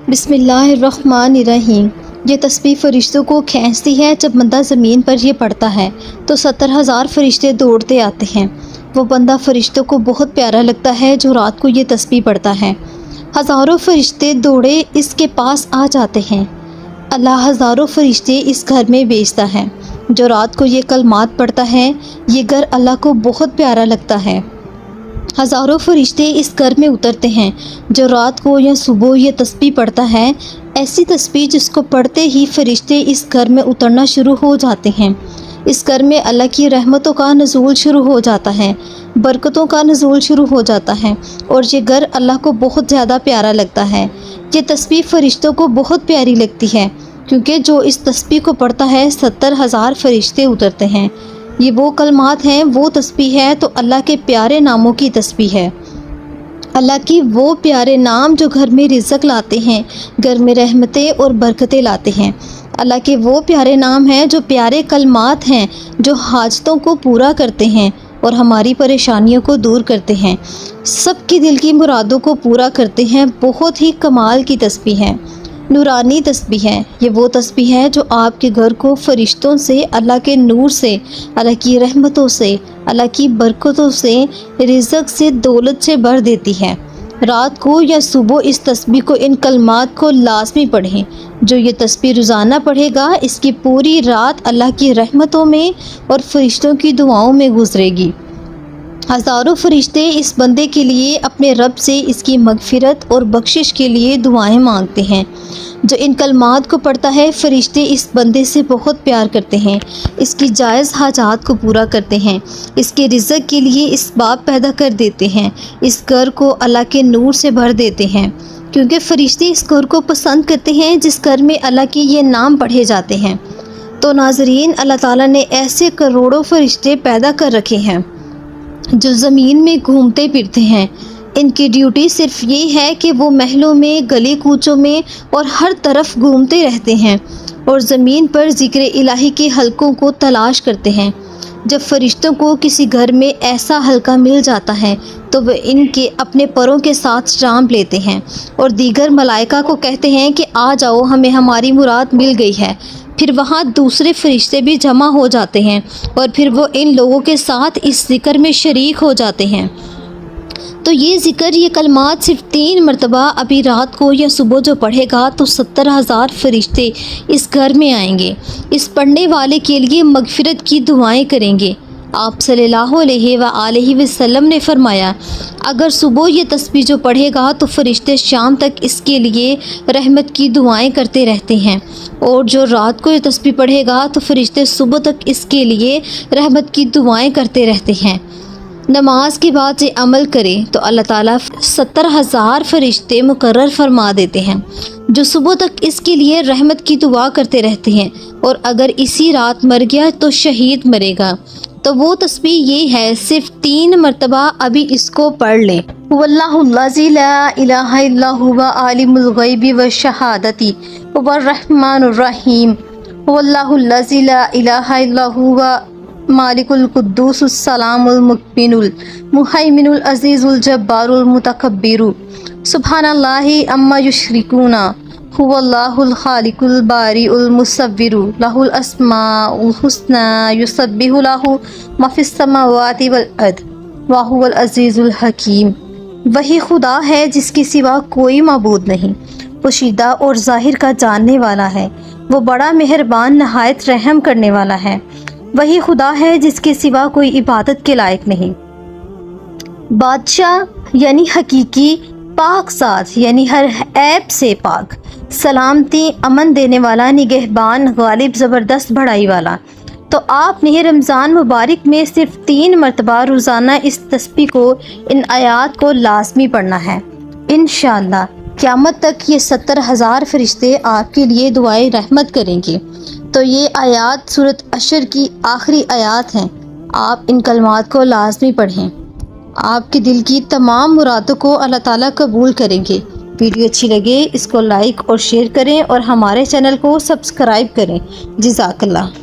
بسم اللہ الرحمن الرحیم۔ یہ تسبیح فرشتوں کو کھینچتی ہے۔ جب بندہ زمین پر یہ پڑھتا ہے تو 70,000 فرشتے دوڑتے آتے ہیں۔ وہ بندہ فرشتوں کو بہت پیارا لگتا ہے جو رات کو یہ تسبیح پڑھتا ہے۔ ہزاروں فرشتے دوڑے اس کے پاس آ جاتے ہیں۔ اللہ ہزاروں فرشتے اس گھر میں بھیجتا ہے۔ جو رات کو یہ کلمات پڑھتا ہے یہ گھر اللہ کو بہت پیارا لگتا ہے۔ ہزاروں فرشتے اس گھر میں اترتے ہیں۔ جو رات کو یا صبح یہ تسبیح پڑھتا ہے، ایسی تسبیح جس کو پڑھتے ہی فرشتے اس گھر میں اترنا شروع ہو جاتے ہیں۔ اس گھر میں اللہ کی رحمتوں کا نزول شروع ہو جاتا ہے، برکتوں کا نزول شروع ہو جاتا ہے، اور یہ گھر اللہ کو بہت زیادہ پیارا لگتا ہے۔ یہ تسبیح فرشتوں کو بہت پیاری لگتی ہے کیونکہ جو اس تسبیح کو پڑھتا ہے 70,000 فرشتے اترتے ہیں۔ یہ وہ کلمات ہیں، وہ تسبیح ہے تو اللہ کے پیارے ناموں کی تسبیح ہے۔ اللہ کی وہ پیارے نام جو گھر میں رزق لاتے ہیں، گھر میں رحمتیں اور برکتیں لاتے ہیں۔ اللہ کے وہ پیارے نام ہیں جو پیارے کلمات ہیں جو حاجتوں کو پورا کرتے ہیں اور ہماری پریشانیوں کو دور کرتے ہیں، سب کی دل کی مرادوں کو پورا کرتے ہیں۔ بہت ہی کمال کی تسبیح ہے، نورانی تسبیح ہے۔ یہ وہ تسبیح ہے جو آپ کے گھر کو فرشتوں سے، اللہ کے نور سے، اللہ کی رحمتوں سے، اللہ کی برکتوں سے، رزق سے، دولت سے بھر دیتی ہے۔ رات کو یا صبح اس تسبیح کو، ان کلمات کو لازمی پڑھیں۔ جو یہ تسبیح روزانہ پڑھے گا اس کی پوری رات اللہ کی رحمتوں میں اور فرشتوں کی دعاؤں میں گزرے گی۔ ہزاروں فرشتے اس بندے کے لیے اپنے رب سے اس کی مغفرت اور بخشش کے لیے دعائیں مانگتے ہیں۔ جو ان کلمات کو پڑھتا ہے فرشتے اس بندے سے بہت پیار کرتے ہیں، اس کی جائز حاجات کو پورا کرتے ہیں، اس کے رزق کے لیے اسباب پیدا کر دیتے ہیں، اس گھر کو اللہ کے نور سے بھر دیتے ہیں، کیونکہ فرشتے اس گھر کو پسند کرتے ہیں جس گھر میں اللہ کے یہ نام پڑھے جاتے ہیں۔ تو ناظرین، اللہ تعالیٰ نے ایسے کروڑوں فرشتے پیدا کر رکھے ہیں جو زمین میں گھومتے پھرتے ہیں۔ ان کی ڈیوٹی صرف یہ ہے کہ وہ محلوں میں، گلی کوچوں میں اور ہر طرف گھومتے رہتے ہیں اور زمین پر ذکر الہی کے حلقوں کو تلاش کرتے ہیں۔ جب فرشتوں کو کسی گھر میں ایسا حلقہ مل جاتا ہے تو وہ ان کے اپنے پروں کے ساتھ چانپ لیتے ہیں اور دیگر ملائکہ کو کہتے ہیں کہ آ جاؤ، ہمیں ہماری مراد مل گئی ہے۔ پھر وہاں دوسرے فرشتے بھی جمع ہو جاتے ہیں اور پھر وہ ان لوگوں کے ساتھ اس ذکر میں شریک ہو جاتے ہیں۔ تو یہ ذکر، یہ کلمات صرف 3 مرتبہ ابھی رات کو یا صبح جو پڑھے گا تو 70,000 فرشتے اس گھر میں آئیں گے، اس پڑھنے والے کے لیے مغفرت کی دعائیں کریں گے۔ آپ صلی اللہ علیہ وآلہ وسلم نے فرمایا، اگر صبح یہ تسبیح جو پڑھے گا تو فرشتے شام تک اس کے لیے رحمت کی دعائیں کرتے رہتے ہیں، اور جو رات کو یہ تسبیح پڑھے گا تو فرشتے صبح تک اس کے لیے رحمت کی دعائیں کرتے رہتے ہیں۔ نماز کے بعد یہ عمل کرے تو اللہ تعالیٰ 70,000 فرشتے مقرر فرما دیتے ہیں جو صبح تک اس کے لیے رحمت کی دعا کرتے رہتے ہیں، اور اگر اسی رات مر گیا تو شہید مرے گا۔ تو وہ تسبیح یہ ہے، صرف 3 مرتبہ ابھی اس کو پڑھ لیں۔ واللہ الذی لا الہ الا هو عالم الغیب والشہادۃ هو الرحمن الرحیم واللہ الذی لا الہ الا هو مالک القدوس السلام المؤمن المہیمن العزیز الجبار المتکبر سبحان اللہ عما یشرکون هو اللہ الخالق البارئ المصور لہ الاسماء الحسنی یسبح لہ ما فی السماوات والارض وہو العزیز الحکیم۔ وہی خدا ہے جس کے سوا کوئی معبود نہیں، پوشیدہ اور ظاہر کا جاننے والا ہے، وہ بڑا مہربان، نہایت رحم کرنے والا ہے۔ وہی خدا ہے جس کے سوا کوئی عبادت کے لائق نہیں، بادشاہ یعنی حقیقی، پاک ذات یعنی ہر عیب سے پاک، سلامتی، امن دینے والا، نگہبان، غالب، زبردست بڑائی والا۔ تو آپ نے رمضان مبارک میں صرف 3 مرتبہ روزانہ اس تسبیح کو، ان آیات کو لازمی پڑھنا ہے۔ انشاءاللہ قیامت تک یہ 70,000 فرشتے آپ کے لیے دعائے رحمت کریں گے۔ تو یہ آیات سورۃ عشر کی آخری آیات ہیں۔ آپ ان کلمات کو لازمی پڑھیں، آپ کے دل کی تمام مرادوں کو اللہ تعالیٰ قبول کریں گے۔ ویڈیو اچھی لگے اس کو لائک اور شیئر کریں اور ہمارے چینل کو سبسکرائب کریں۔ جزاک اللہ۔